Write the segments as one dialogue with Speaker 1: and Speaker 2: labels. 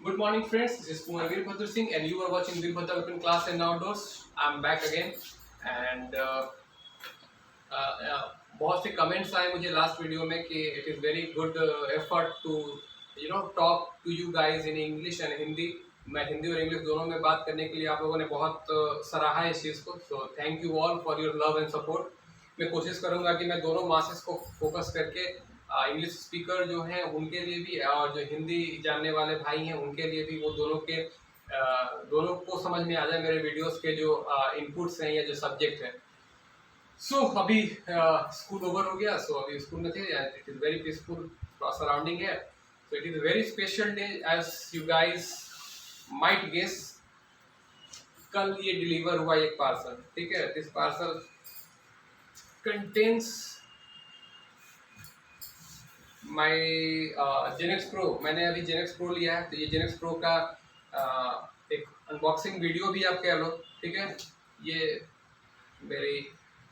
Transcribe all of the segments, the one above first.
Speaker 1: Good morning, friends. This is Kumar Veerbhadra Singh, and you are watching Veerbhadra Weapon Class and Outdoors. I'm back again, and बहुत से comments आए मुझे last video में कि it is very good effort to talk to you guys in English and Hindi. मैं हिंदी और English दोनों में बात करने के लिए आप लोगों ने बहुत सराहा इस चीज़ को, so thank you all for your love and support. मैं कोशिश करूँगा कि मैं दोनों मासेस को फोकस करके इंग्लिश स्पीकर जो हैं उनके लिए भी और जो हिंदी जानने वाले भाई हैं उनके लिए भी वो दोनों को समझ में आ जाए मेरे वीडियोस के जो इनपुट्स हैं या जो सब्जेक्ट हैं। अभी स्कूल ओवर हो गया, अभी स्कूल में थे। It is very peaceful surrounding है, so it is very special day as you guys might guess. कल ये डिलीवर हुआ एक पार्सल, ठीक है। This parcel contains my Genex pro. मैंने अभी जेनेक्स प्रो लिया है, तो ये जेनेक्स प्रो का एक अनबॉक्सिंग वीडियो भी आप कह लो, ठीक है। ये मेरी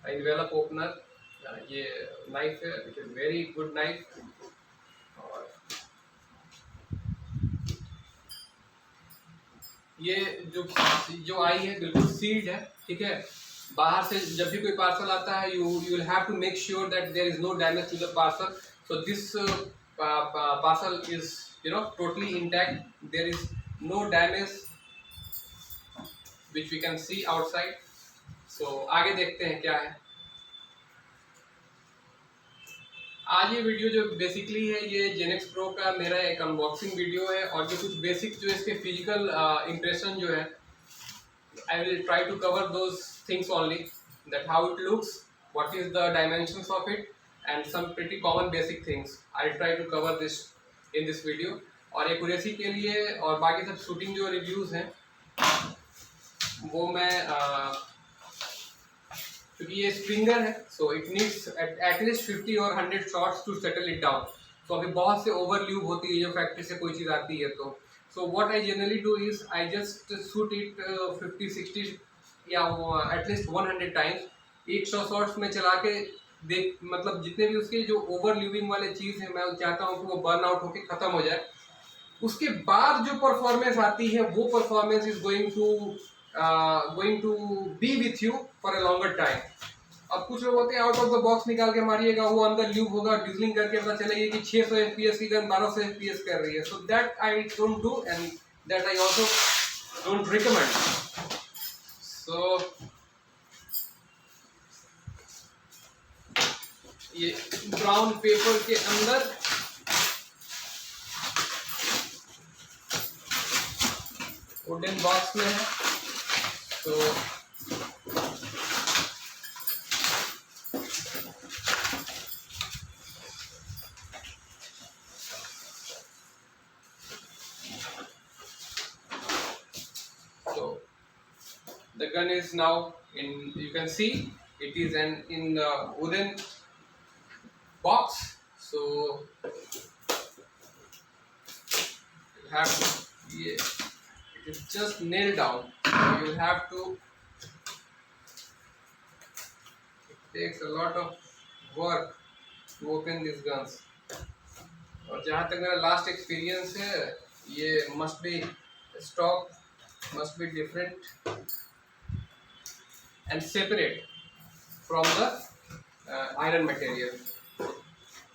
Speaker 1: एनवेलप ओपनर, ये नाइफ है, it is very good knife. और ये जो आई है बिल्कुल सील्ड है, ठीक है। बाहर से जब भी कोई पार्सल आता है you will have to make sure that there is no damage to the parcel. So this parcel is totally intact. There is no damage which we can see outside. So आगे देखते हैं क्या है। आज ये video जो basically है ये जेनेक्स प्रो का मेरा एक अनबॉक्सिंग वीडियो है, और जो कुछ बेसिक जो इसके फिजिकल इम्प्रेशन जो है I will try to cover those things only, that how it looks, what is the dimensions of it and some pretty common basic things. I will try to cover this in this video. और accuracy के लिए और बाकी सब shooting जो reviews हैं वो मैं क्योंकि ये स्प्रिंगर है, सो इट नीड्स एटलीस्ट 50 और 100 shots to settle it down. So अभी बहुत से ओवर ल्यूब होती है, जो फैक्ट्री से कोई चीज़ आती है, तो so what I generally do is I just shoot it 50-60 या एटलीस्ट 100 टाइम्स। 100 शॉट्स में चला के देख, मतलब जितने भी उसके जो ओवर ल्यूबिंग वाले चीज़ है मैं चाहता हूँ कि वो बर्न आउट होकर ख़त्म हो जाए। उसके बाद जो परफॉर्मेंस आती है वो performance is going to be with you for a longer time. अब कुछ लोग होते हैं आउट ऑफ द बॉक्स निकाल के मारिएगा, वो अंदर ल्यूब होगा, डिजलिंग करके पता चलेगा कि 600 FPS की गन 1200 FPS कर रही है। So that I don't do and that I also don't recommend. So ये ब्राउन पेपर के अंदर वुडन बॉक्स में है, तो the gun is now in, you can see it is in the wooden box. So you have to, yeah, it is just nailed down. You will have to, it takes a lot of work to open these guns. और जहाँ तक मेरा last experience है, ये must be stock must be different and separate from the iron material.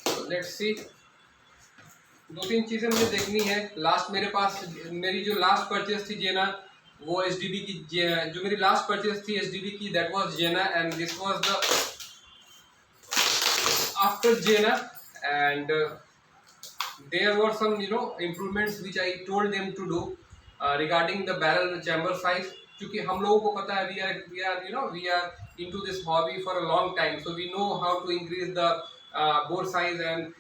Speaker 1: So let's see. 2-3 चीज़ें मुझे देखनी है। लास्ट मेरे पास मेरी जो लास्ट परचेज थी जेना, वो HDB की, जो मेरी लास्ट परचेज थी HDB की, that was Jena and this was the after Jena and there were some improvements which I told them to do regarding the barrel chamber size. क्योंकि हम लोगों को पता है we are into this hobby for a long time, so we know how to increase the bore size and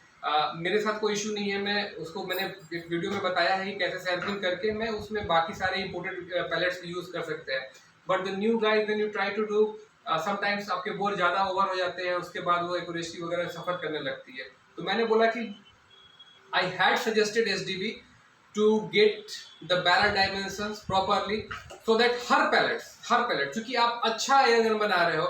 Speaker 1: मेरे साथ कोई issue नहीं है। मैंने एक वीडियो में बताया है कि कैसे सैम्पलिंग करके मैं उसमें बाकी सारे इंपोर्टेड पैलेट्स यूज कर सकते हैं। But the new guys when you try to do, sometimes आपके बोर ज़्यादा ओवर हो जाते हैं, उसके बाद वो एक्यूरेसी वगैरह सफ़र करने लगती है। तो मैंने बोला कि I had suggested SDB to get the barrel dimensions properly so that हर पैलेट, क्योंकि आप अच्छा एयर गन बना रहे हो,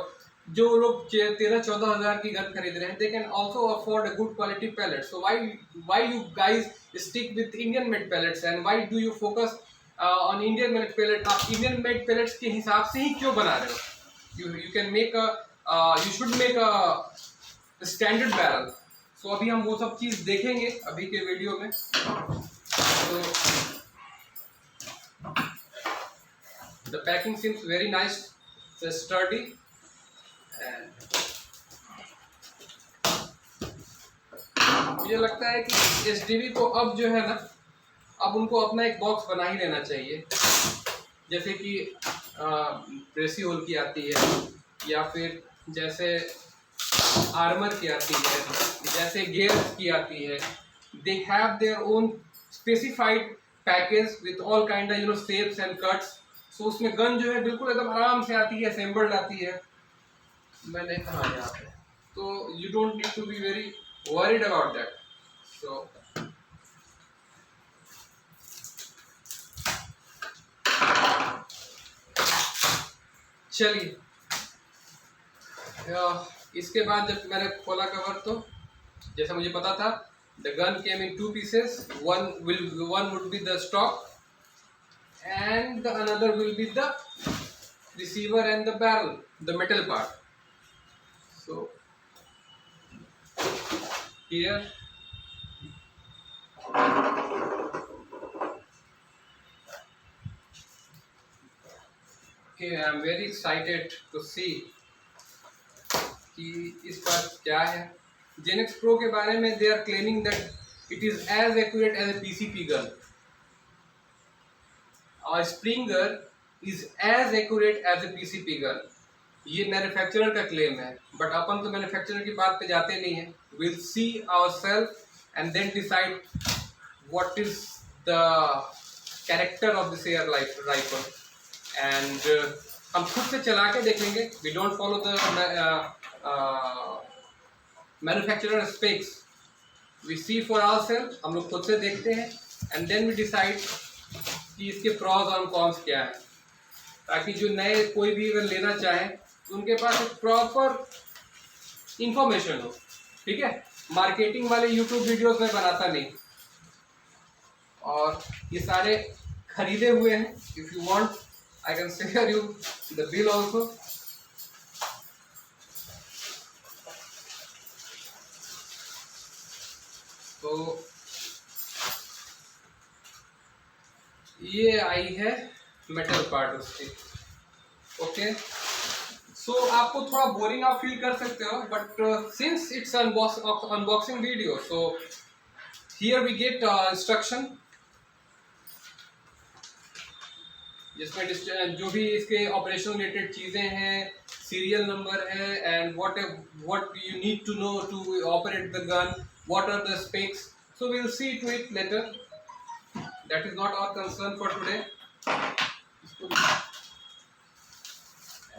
Speaker 1: जो लोग 13-14 हज़ार की गन खरीद रहे हैं, they can also afford a good quality pellet. So why you guys stick with Indian made pellets and why do you focus on Indian made pellet? आप इंडियन मेड पैलेट्स के हिसाब से ही क्यों बना रहे हो? You can make you should make a standard barrel. So अभी हम वो सब चीज़ देखेंगे अभी के वीडियो में. तो the packing seems very nice, it's sturdy and मुझे लगता है कि एसडीवी को अब जो है ना, अब उनको अपना एक बॉक्स बना ही लेना चाहिए. जैसे कि ब्रेसी होल की आती है, या फिर जैसे आर्मर की आती है, जैसे गेयर्स की आती है. They have their own specified package with all kind of shapes and cuts. So उसमें गन जो है बिल्कुल एकदम आराम से आती है, असेंबल्ड आती है. मैंने कहा यहाँ पे, तो you don't need to be very worried about that. So चलिए, इसके बाद जब मैंने खोला कवर, तो जैसा मुझे पता था, the gun came in 2 pieces. One would be the stock and the another will be the receiver and the barrel, the metal part. So here okay, I am very excited to see कि इस पर क्या है. Gen X pro के बारे में they are claiming that it is as accurate as a PCP gun. और springer is as accurate as a PCP gun. ये मैन्युफैक्चरर का क्लेम है, बट अपन तो मैन्युफैक्चरर की बात पे जाते नहीं है. Will see ourselves and then decide what is the character of this air rifle. And हम खुद से चला के देखेंगे. We don't follow the manufacturer specs. We see for ourselves, हम लोग खुद से देखते हैं, एंड देन वी डिसाइड कि इसके प्रॉस और कॉन्स क्या है, ताकि जो नए कोई भी अगर लेना चाहे तो उनके पास एक प्रॉपर इंफॉर्मेशन हो. ठीक है, मार्केटिंग वाले यूट्यूब वीडियोस में बनाता नहीं. और ये सारे खरीदे हुए हैं. If you want I can share you the bill also. तो ये आई है मेटल पार्ट उसकी. ओके, सो आपको थोड़ा बोरिंग आप फील कर सकते हो, but since it's unboxing video, so here we get instruction, जिसमें जो भी इसके ऑपरेशन रिलेटेड चीज़ें हैं, सीरियल नंबर है, and what you need to know to operate the gun, what are the specs. So we will C to it later. That is not our concern for today.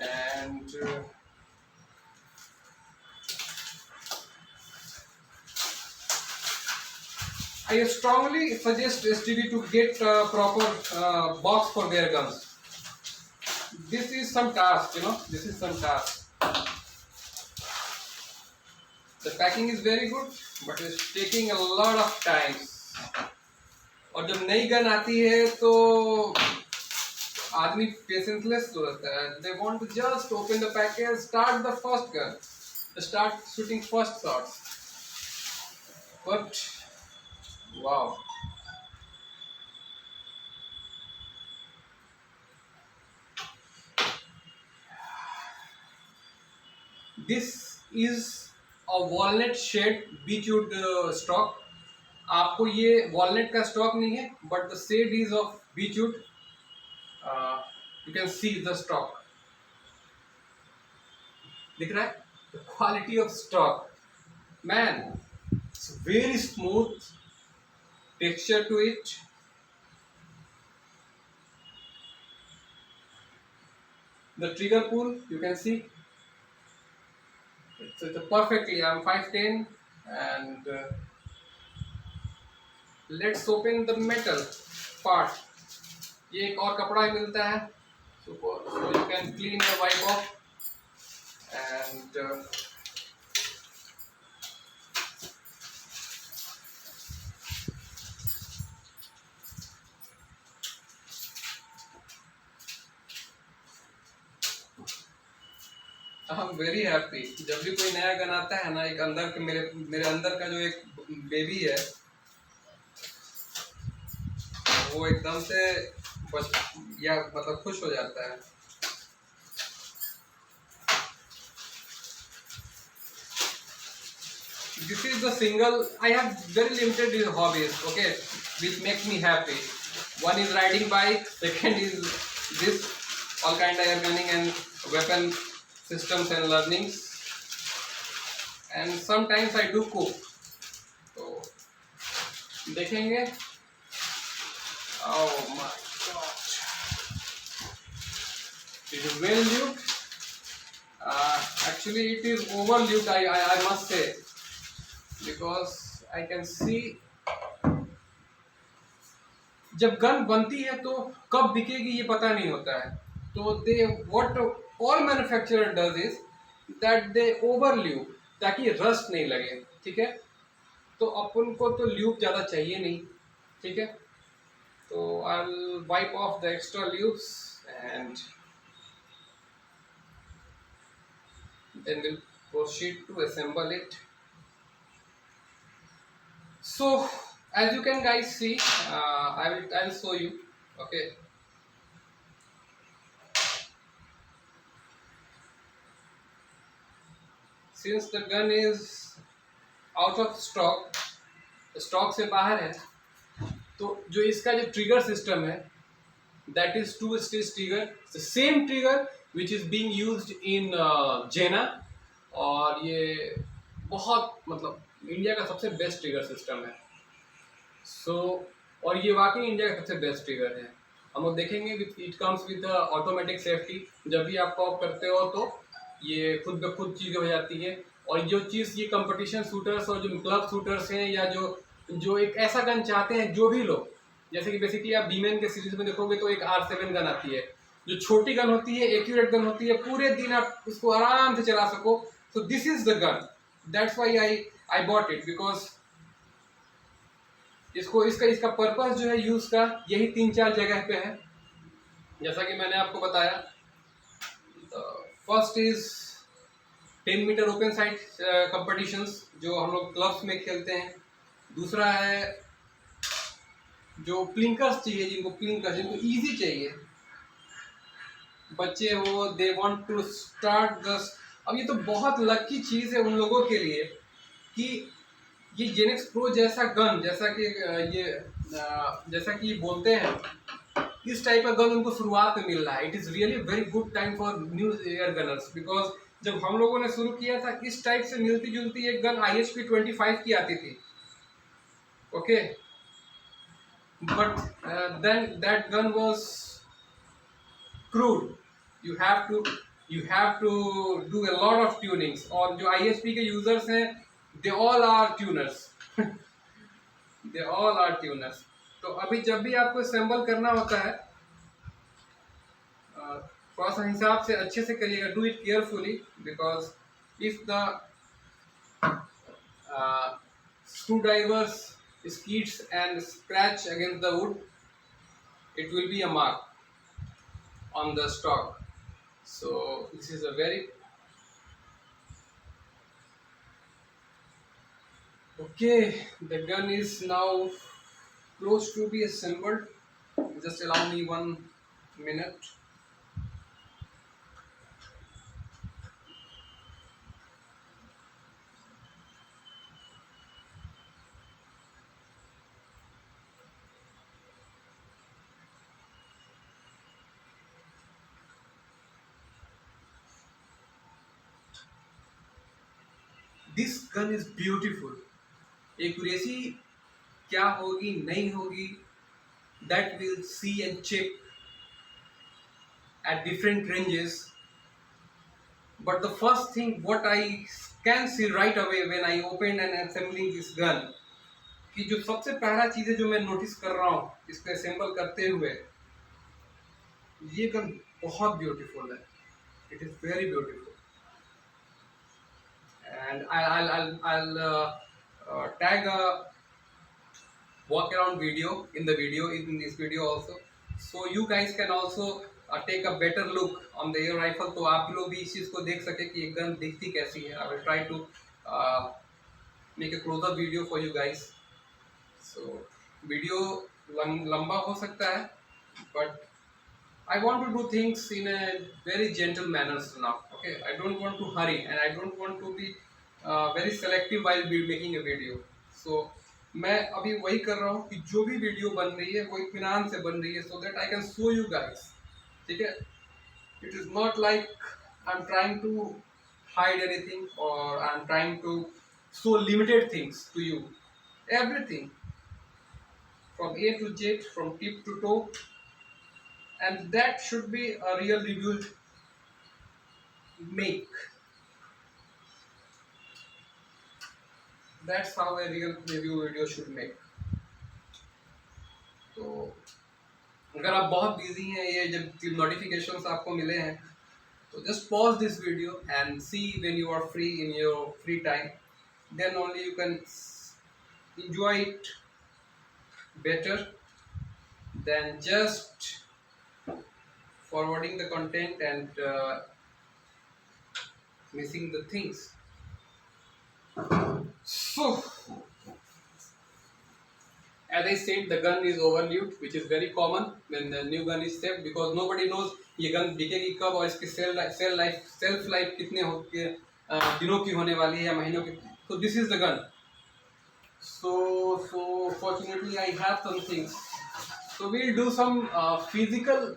Speaker 1: And I strongly suggest STD to get a proper box for their guns. This is some task, this is some task. The packing is very good, but it's taking a lot of time. और जब नई gun आती है तो आदमी पेशेंसलेस हो जाता है. They want to just open the package, start the first gun, start shooting first shots. But wow, this is a walnut shade beechwood stock. आपको ये वॉलनट का स्टॉक नहीं है, but the shade is of beechwood. You can see the stock. दिख रहा है? The quality of stock, man, it's very smooth texture to it. The trigger pull, you can see it's perfectly. I'm 5'10", and let's open the metal part. ये एक और कपड़ा ही मिलता है, so you can clean your wipe off, and I am very happy. जब भी कोई नया गन आता है ना, एक अंदर के मेरे मेरे अंदर का जो एक बेबी है वो एकदम से बस या मतलब खुश हो जाता है। This is the single. I have very limited hobbies, okay, which makes me happy. One is riding bike, second is this all kind of air gunning and weapon systems and learnings, and sometimes I do cook. So देखेंगे। Oh my god, it is well lubed. Actually it is over lubed, I must say, because I can see जब gun बनती है तो कब बिकेगी ये पता नहीं होता है। तो they what all manufacturer does is that they over lube ताकि रस्ट नहीं लगे, ठीक है। तो अपन को तो ल्यूब ज़्यादा चाहिए नहीं, ठीक है। तो I will wipe off the extra lubes and then will proceed to assemble it. So as you can guys see, I will show you, okay. Since the gun is out of stock, stock से बाहर है, तो जो इसका जो trigger system है that is two stage trigger, the same trigger which is being used in जेना, और ये बहुत मतलब इंडिया का सबसे बेस्ट ट्रिगर सिस्टम है। और ये वाकई इंडिया का सबसे बेस्ट ट्रिगर है। हम लोग देखेंगे it comes with automatic safety. जब भी आप पॉप करते हो तो ये खुद ब खुद चीज़ें हो जाती है। और जो चीज़ ये कंपटीशन शूटर्स और जो क्लब शूटर्स हैं या जो एक ऐसा गन चाहते हैं जो भी लोग, जैसे कि बेसिकली आप बीमेन के सीरीज में देखोगे तो एक R7 गन आती है जो छोटी गन होती है, एक्यूरेट गन होती है, पूरे दिन आप उसको आराम से चला सको। So this is the gun, that's why I bought it, because इसका पर्पस जो है यूज का यही 3-4 जगह पे है, जैसा कि मैंने आपको बताया। First is 10 meter open side competitions जो हम लोग क्लब्स में खेलते हैं। दूसरा है जो प्लिंकर्स चाहिए, जिनको इजी चाहिए, बच्चे हो, दे वांट टू स्टार्ट दस। अब ये तो बहुत लकी चीज़ है उन लोगों के लिए कि ये जेनेक्स प्रो जैसा गन, जैसा कि बोलते हैं, इस टाइप का गन उनको शुरुआत में मिल रहा है। It is really very good time for new air Gunners, because जब हम लोगों ने शुरू किया था इस टाइप से मिलती जुलती एक गन IHP 25 की आती थी, okay, but then that gun was crude. You have to do a lot of tunings, और जो IHP के यूजर्स हैं they all are tuners they all are tuners. तो अभी जब भी आपको असेंबल करना होता है थोड़ा सा हिसाब से अच्छे से करिएगा, do it carefully, because if the screwdrivers skids and scratch against the wood, it will be a mark on the stock. So this is a very okay. The gun is now close to be assembled. Just allow me 1 minute. This gun is beautiful. Accuracy क्या होगी नहीं होगी, that we'll see and check at different ranges. But the first thing what I can see right away when I open and assembling this gun, कि जो सबसे पहला चीज़ है जो मैं नोटिस कर रहा हूँ इसको असेंबल करते हुए, ये गन बहुत ब्यूटीफुल है। It is very beautiful. and I'll tag a walk around video in the video in this video also, so you guys can also take a better look on the air rifle, तो आप लोग भी इस चीज़ को देख सके कि ये गन दिखती कैसी है. I will try to make a closer video for you guys. So video लंबा हो सकता है, but I want to do things in a very gentle manner now. Okay, I don't want to hurry and I don't want to be very selective while be making a video. So मैं अभी वही कर रहा हूँ कि जो भी video बन रही है वो इत्मीनान से बन रही है, so that I can show you guys. ठीक है? It is not like I'm trying to hide anything or I'm trying to show limited things to you. Everything from A to Z, from tip to toe, and that should be a real review make. That's how a real review video should make. तो अगर आप बहुत busy हैं, ये जब notifications आपको मिले हैं, तो just pause this video and see when you are free in your free time. Then only you can enjoy it better than just forwarding the content and missing the things. So, as I said, the gun is overloaded, which is very common when the new gun is shipped, because nobody knows ये gun बिकेगी कब और इसकी self life कितने दिनों की होने वाली है या महीनों की. So this is the gun. So fortunately I have some things. So we'll do some physical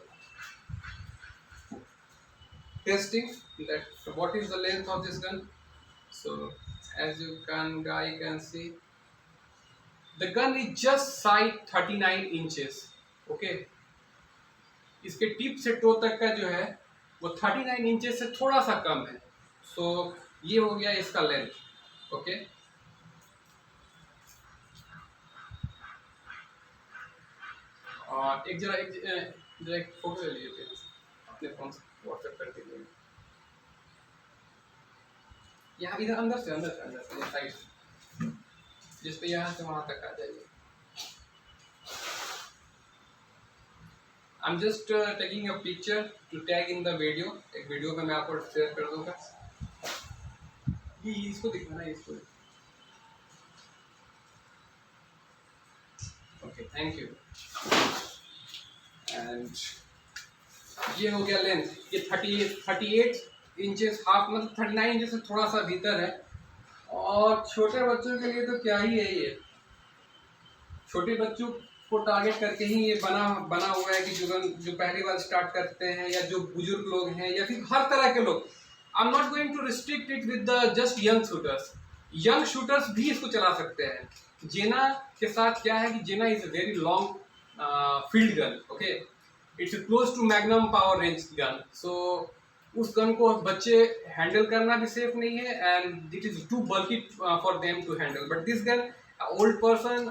Speaker 1: testing. That what is the length of this gun. So as you can see, the gun is just size 39 inches. Okay, इसके tip से to तक का जो है वो 39 inches से थोड़ा सा कम है. सो ये हो गया इसका लेंथ. ओके, और एक फोटो ले लीजिए अपने फोन से, व्हाट्सएप कर दीजिए. यहाँ इधर अंदर से साइड, जिस पे यहाँ से वहाँ तक आ जाइए. I'm just taking a picture to tag in the video. एक वीडियो में मैं आपको शेयर कर दूंगा. ये इसको दिखाना है, इसको. Okay, thank you. एंड ये हो गया लेंथ. ये 38 इंचेस, हाफ मतलब 39 इंचेस से थोड़ा सा भीतर है. और छोटे बच्चों के लिए तो क्या ही है, ये छोटे बच्चों को टारगेट करके ही ये बना हुआ है कि जो पहली बार स्टार्ट करते हैं या जो बुजुर्ग लोग हैं या फिर हर तरह के लोग. I am not going to restrict it with the just young shooters. Young shooters भी इसको चला सकते हैं. जेना के साथ क्या है कि जेना is a very long field gun. Okay, it's close to magnum power range gun. So उस गन को बच्चे हैंडल करना भी सेफ नहीं है and it is too bulky for them to handle. But this gun old person,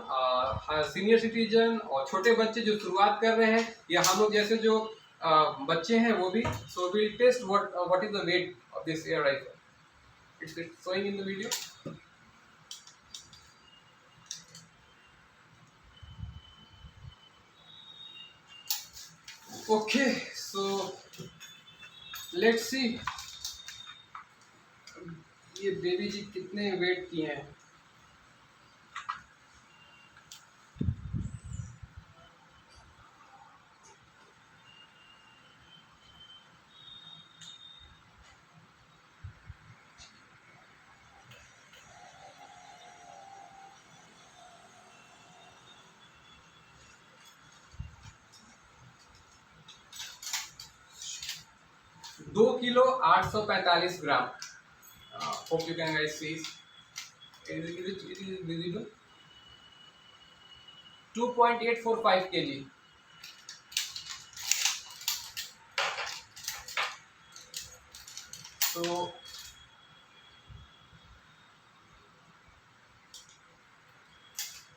Speaker 1: senior citizen और छोटे बच्चे जो शुरुआत कर रहे हैं या हम लोग जैसे जो बच्चे हैं वो भी. So will test what is the weight of this air rifle. It's showing in the video. Okay, so let's see ये बेबी जी कितने वेट किए हैं. दो kilo 845 gram. Hope you can guys see. It is visible. 2.845 kg. So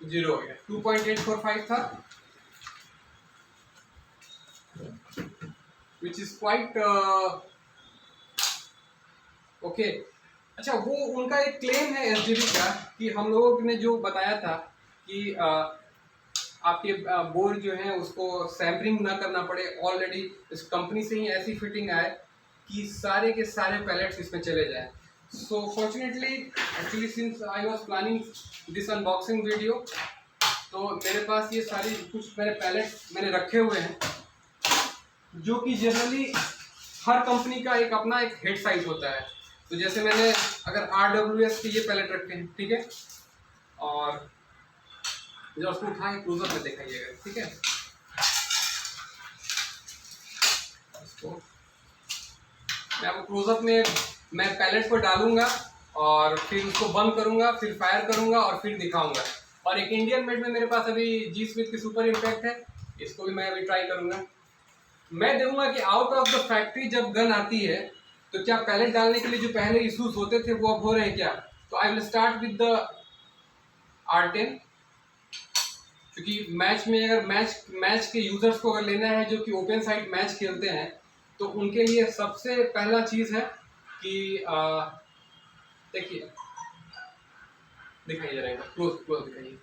Speaker 1: 0 हो गया. 2.845 था, which is quite okay. अच्छा, वो उनका एक क्लेम है एसडीबी का कि हम लोगों ने जो बताया था कि आपके बोर्ड जो है उसको सैम्पलिंग ना करना पड़े, ऑलरेडी इस कंपनी से ही ऐसी फिटिंग आए कि सारे के सारे पैलेट्स इसमें चले जाएं। So fortunately actually since I was planning this unboxing video, तो मेरे पास ये सारी कुछ मेरे पैलेट मैंने रखे हुए हैं, जो कि जनरली हर कंपनी का एक अपना एक हेड साइज होता है। तो जैसे मैंने अगर RWS के ये पैलेट रखे हैं, ठीक है, और जब उसको उठा के क्लोजअप में दिखाइएगा, ठीक है, इसको मैं आपको क्लोजअप में मैं पैलेट को डालूंगा और फिर उसको बंद करूंगा, फिर फायर करूंगा और फिर दिखाऊंगा। और एक इंडियन मेड में मेरे पास अभी जी स्मिथ की सुपर इम्पैक्ट है, इसको भी मैं अभी ट्राई करूंगा। मैं देखूंगा कि आउट ऑफ द फैक्ट्री जब गन आती है तो क्या पैलेट डालने के लिए जो पहले इश्यूज होते थे वो अब हो रहे हैं क्या। तो I will start with the R10, क्योंकि मैच में अगर मैच के यूजर्स को अगर लेना है जो कि ओपन साइड मैच खेलते हैं, तो उनके लिए सबसे पहला चीज है कि देखिए, दिखाइए जरा, क्लोज क्लोज दिखाइए,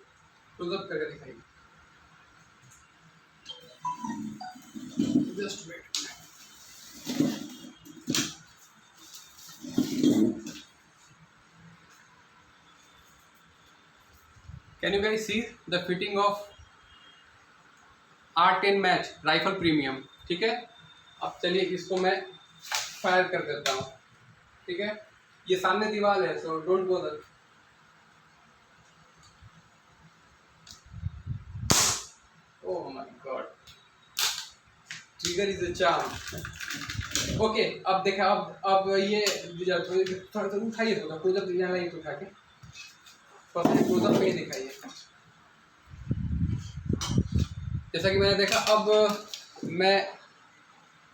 Speaker 1: क्लोजअप करके दिखाइए, just wait. Can you guys see the fitting of R10 match rifle premium, ठीक है। अब चलिए इसको मैं फायर कर देता हूँ, ठीक है, ये सामने दीवार है, so don't bother. Oh my God, trigger is a charm. Okay, अब देखा, अब ये थोड़ा सा उठाइए, थोड़ा क्लोजअप यहाँ लाइए, तो उठा के फर्स्ट क्लोजअप में ही दिखाइए। जैसा कि मैंने देखा, अब मैं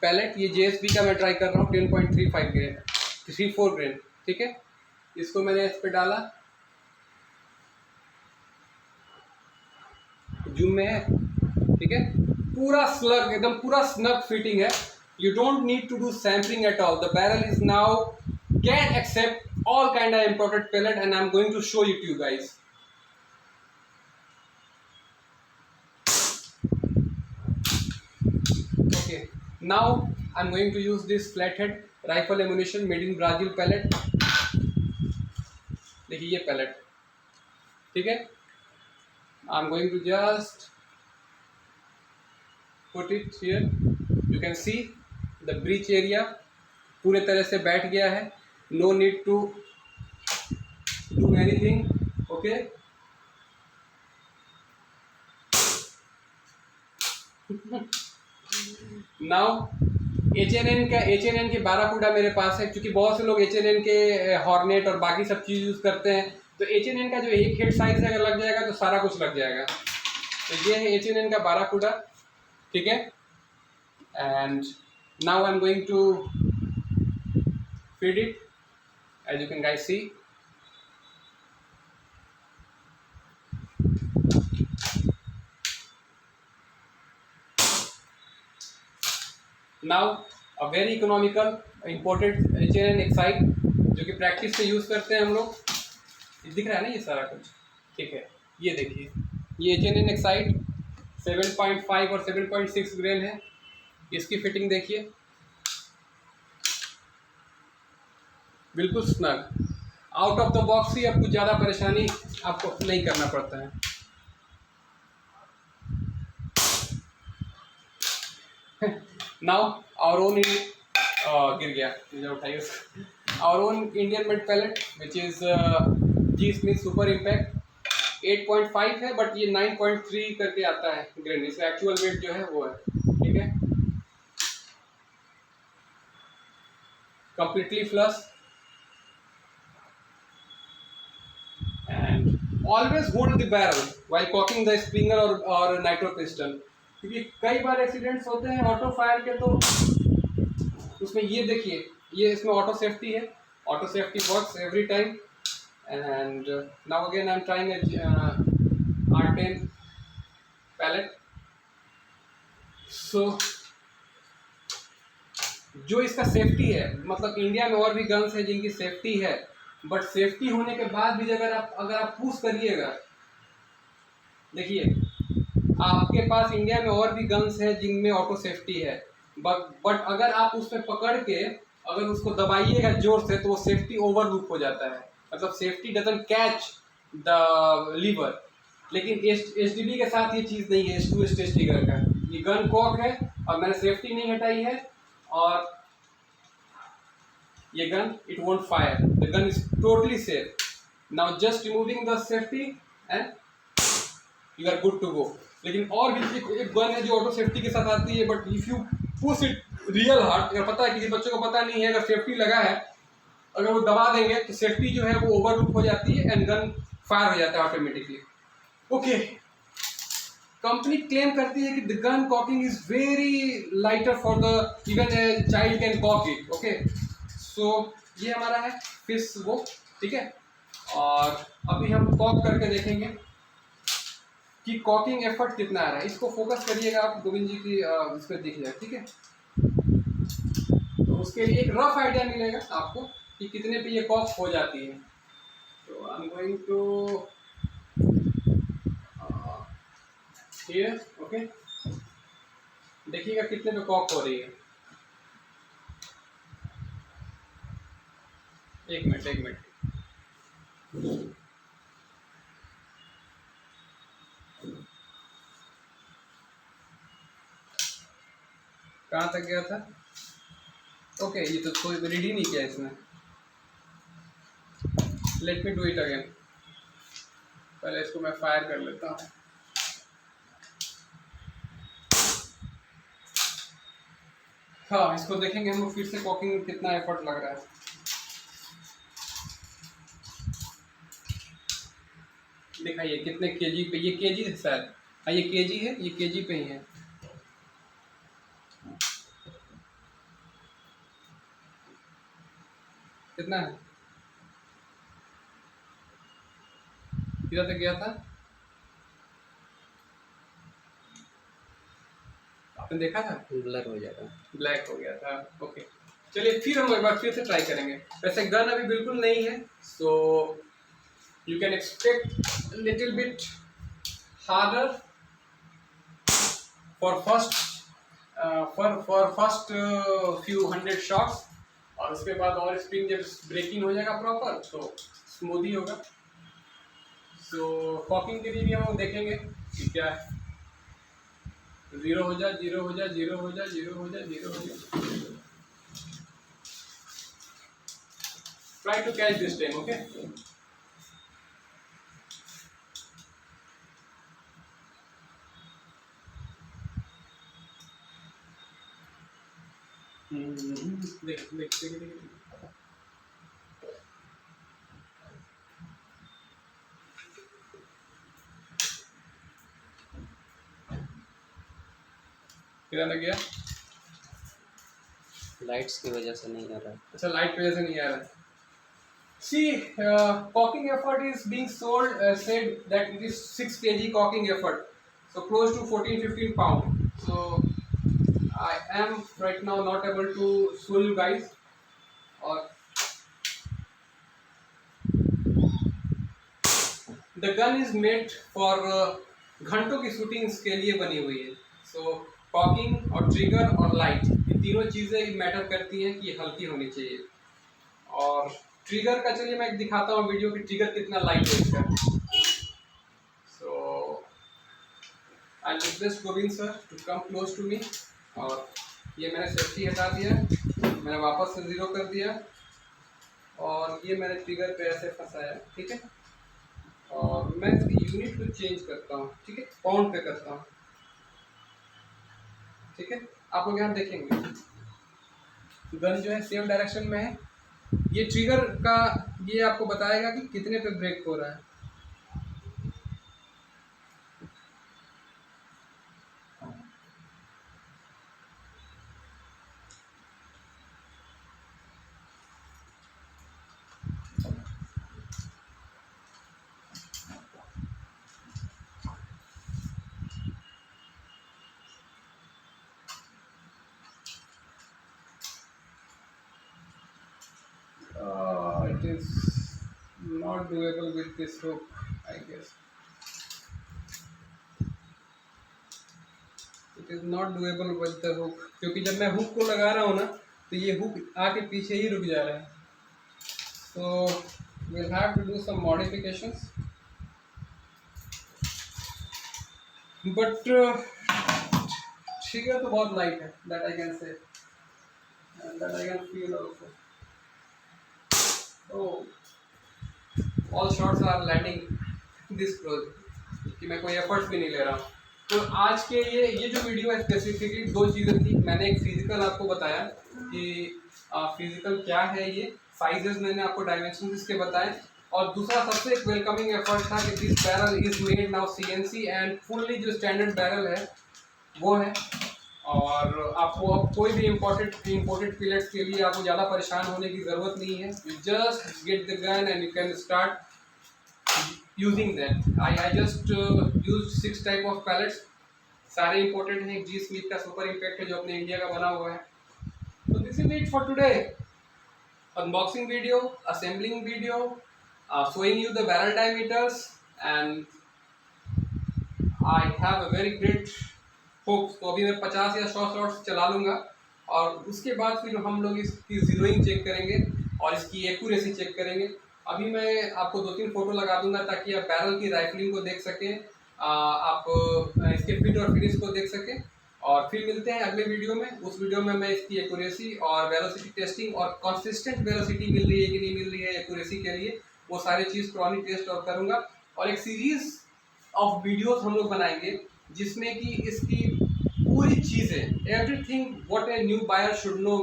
Speaker 1: पैलेट ये JSB का मैं ट्राई कर रहा हूँ 10.35 ग्रेन 34 ग्रेन, ठीक है, इसको मैंने इस पे डाला, जूम में है, ठीक है, पूरा स्लग एकदम पूरा स्नग फिटिंग है। You don't need to do sampling at all, the barrel is now can accept all kind of imported pellet and I'm going to show it to you guys. Okay, now I'm going to use this flathead rifle ammunition made in Brazil pellet. देखिए ये pellet, ठीक है, I'm going to just put it here. You can see the breech area पूरे तरह से बैठ गया है, no need to do anything. Okay, now H&N के बाराकूडा मेरे पास है, क्योंकि बहुत से लोग H&N के हॉर्नेट और बाकी सब चीज़ यूज़ करते हैं, तो H&N का जो एक हेड साइज है अगर लग जाएगा तो सारा कुछ लग जाएगा। तो ये है H&N का बाराकूडा, ठीक है, and now I am going to feed it, as you can guys see. Now a very economical imported H&N excite, जो कि प्रैक्टिस से यूज़ करते हैं हम लोग, दिख रहा है ना ये सारा कुछ, ठीक है, ये देखिए, ये H&N एक्साइट 7.5 और 7.6 ग्रेन है, इसकी फिटिंग देखिए, बिल्कुल snug, out of the box ही, अब कुछ ज़्यादा परेशानी आपको नहीं करना पड़ता है। नाउ आवर ओन गिर गया, उठाइए our own Indian made pellet which is G Smith super impact 8.5 है, बट ये 9.3 करके आता है ग्रेन, इसका एक्चुअल वेट जो है वो है, ठीक है, completely flush and always hold the barrel while cocking the Springer or nitro pistol, क्योंकि कई बार एक्सीडेंट्स होते हैं ऑटो फायर के, तो उसमें ये देखिए, ये इसमें ऑटो सेफ्टी है, auto safety works every time. And now again I am trying R10 pellet. So जो इसका सेफ्टी है, मतलब इंडिया में और भी गन्स है जिनकी सेफ्टी है, बट सेफ्टी होने के बाद भी अगर आप पुश करिएगा, देखिए आपके पास इंडिया में और भी गन्स है जिनमें ऑटो सेफ्टी है, बट अगर आप उसमें पकड़ के अगर उसको दबाइएगा जोर से तो वो सेफ्टी ओवरलूप हो जाता है, मतलब safety doesn't catch the lever. लेकिन एचडीडी के साथ ये चीज़ नहीं है, S2 स्टेज ट्रिगर का ये गन कॉक है और मैंने सेफ्टी नहीं हटाई है, और ये gun it won't fire, the gun is totally safe. Now just removing the safety and you are good to go. लेकिन और भी एक गन है जो ऑटो सेफ्टी के साथ आती है, but if you push it real hard, अगर पता है किसी बच्चे को पता नहीं है, अगर सेफ्टी लगा है अगर वो दबा देंगे तो सेफ्टी जो है वो ओवरलूप हो जाती है एंड गन फायर हो जाता है ऑटोमेटिकली। ओके, कंपनी क्लेम करती है कि the gun cocking is very lighter for the even a child can cock it. Okay, so ये हमारा है फिश वो, ठीक है। और अभी हम कॉक करके देखेंगे कि कॉकिंग एफर्ट कितना आ रहा है। इसको फोकस करिएगा आप, गोविंद जी की इस पर दिख जाए, ठीक है। तो उसके लिए एक रफ आइडिया मिलेगा आपको कि कितने पे ये कॉक हो जाती है। तो I am going to hear, okay, देखिएगा कितने पे कॉक हो रही है। एक मिनट कहाँ तक गया था? ओके, ये तो कोई रीड ही नहीं किया इसने। Let me do it again, पहले इसको मैं फायर कर लेता हूँ। हाँ, इसको देखेंगे हम लोग फिर से कॉकिंग में कितना एफर्ट लग रहा है। दिखाइए कितने केजी पे, ये केजी है शायद, हाँ ये केजी है, ये केजी पे ही है। कितना है, किधर तक गया था आपने देखा था?
Speaker 2: ब्लर हो जाएगा,
Speaker 1: ब्लैक हो गया था। ओके, चलिए फिर हम एक बार फिर से ट्राई करेंगे। वैसे गन अभी बिल्कुल नहीं है, so you can expect little bit harder for first few hundred shots, और उसके बाद और स्प्रिंग जब ब्रेकिंग हो जाएगा प्रॉपर तो स्मूथ ही होगा। सो कॉकिंग के लिए भी हम देखेंगे कि क्या है, जीरो हो जा, जीरो हो जा, जीरो हो जा, जीरो हो जा, जीरो हो जा। Try to catch this time, okay. देख देख देख देख, किधर लग गया?
Speaker 2: लाइट्स की वजह से नहीं आ रहा।
Speaker 1: अच्छा, लाइट की वजह से नहीं आ रहा। See, caulking effort is being sold, said that it is 6 kg caulking effort, so close to 14-15 pound. So I am right now not able to show you guys. Or the gun is made for घंटों की shootings के लिए बनी हुई है। So caulking और trigger और light, ये तीनों चीज़ें मैटर करती हैं कि हल्की होनी चाहिए। और ट्रिगर का चलिए मैं दिखाता हूँ वीडियो की, ट्रिगर कितना लाइट है इसका। So I request Govind sir to come close to me. और ये मैंने सेफ्टी हटा दिया, मैंने वापस से ज़ीरो कर दिया, और ये मैंने ट्रिगर पे ऐसे फंसाया, ठीक है। और मैं इसकी यूनिट को चेंज करता हूँ, ठीक है, पाउंड पे करता हूँ, ठीक है। आप लोग यहाँ देखेंगे गन जो है सेम डायरेक्शन में है। ये ट्रिगर का ये आपको बताएगा कि कितने पे ब्रेक हो रहा है। It is not doable with this hook, I guess. It is not doable with the hook, क्योंकि जब मैं हुक को लगा रहा हूँ ना तो ये हुक आके पीछे ही रुक जा रहा है. So we'll have to do some modifications. But trigger तो बहुत light है, that I can say, and that I can feel also. Oh, all shots are landing this close कि मैं कोई एफर्ट्स भी नहीं ले रहा हूँ. तो आज के ये जो वीडियो है स्पेसिफिकली दो चीज़ें थी. मैंने एक फिजिकल आपको बताया कि फिजिकल क्या है, ये साइजेस मैंने आपको डायमेंशन इसके बताए, और दूसरा सबसे एक वेलकमिंग एफर्ट था कि this barrel is made now CNC and fully जो स्टैंडर्ड बैरल है वो है. और आपको अब कोई भी इम्पोर्टेड पिलेट्स के लिए आपको ज़्यादा परेशान होने की ज़रूरत नहीं है. You just get the gun and you can start using that. I just use 6 type of pellets. सारे इम्पोर्टेड हैं. G Smith का सुपर इम्पैक्ट है जो अपने इंडिया का बना हुआ है. तो this is it for today. Unboxing video, assembling video, showing you the barrel diameters, and I have a very great hope. तो अभी मैं 50 या 100 शॉट्स चला लूँगा और उसके बाद फिर हम लोग इसकी जीरोइंग चेक करेंगे और इसकी एक्यूरेसी चेक करेंगे. अभी मैं आपको 2-3 फोटो लगा दूंगा ताकि आप बैरल की राइफलिंग को देख सकें, आप इसके फिट और फिनिश को देख सकें. और फिर मिलते हैं अगले वीडियो में. उस वीडियो में मैं इसकी एक्यूरेसी और वेलोसिटी टेस्टिंग और कंसिस्टेंट वेलोसिटी मिल रही है कि नहीं मिल रही है एक्यूरेसी के लिए, वो सारी चीज़ पुरानी टेस्ट और करूँगा. और एक सीरीज ऑफ वीडियोस हम लोग बनाएंगे जिसमें कि इसकी पूरी चीज़ें, everything what a new buyer should know,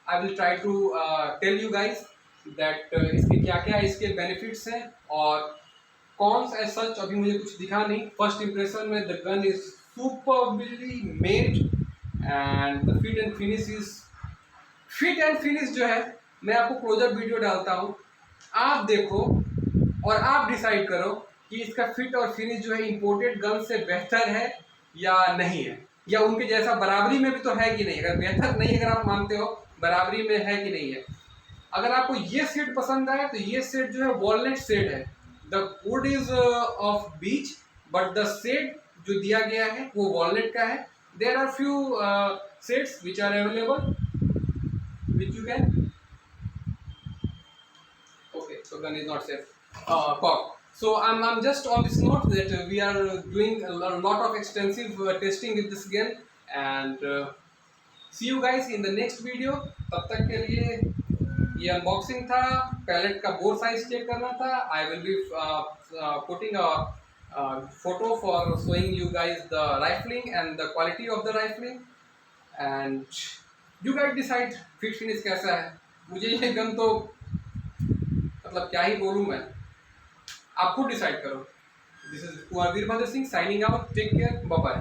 Speaker 1: I will try to tell you guys that इसके क्या क्या इसके बेनिफिट्स हैं और कौन सा सच अभी मुझे कुछ दिखा नहीं. फर्स्ट इंप्रेशन में the gun is superbly made and the fit and finish जो है मैं आपको क्लोजअप वीडियो डालता हूँ, आप देखो और आप डिसाइड करो कि इसका फिट और फिनिश जो है इंपोर्टेड गन से बेहतर है या नहीं है, या उनके जैसा बराबरी में भी तो है कि नहीं. अगर बेहतर नहीं, अगर आप मानते हो बराबरी में है कि नहीं है. अगर आपको ये सेट पसंद आए तो ये सेट जो है वॉलनट सेट है. The wood is of beech but the set जो दिया गया है वो वॉलनट का है. There are few sets which are available which you can. Okay, so gun is not safe. Cock. So I'm just on this note that we are doing a lot of extensive testing with this gun, and see you guys in the next video. तब तक के लिए ये unboxing था, palette का bore size check करना था. I will be putting a photo for showing you guys the rifling and the quality of the rifling, and you guys decide fit finish कैसा है. मुझे ये गन तो मतलब क्या ही बोलूँ मैं, आप खुद डिसाइड करो. This is Kunwar Virbhadra Singh signing out. Take care, bye bye.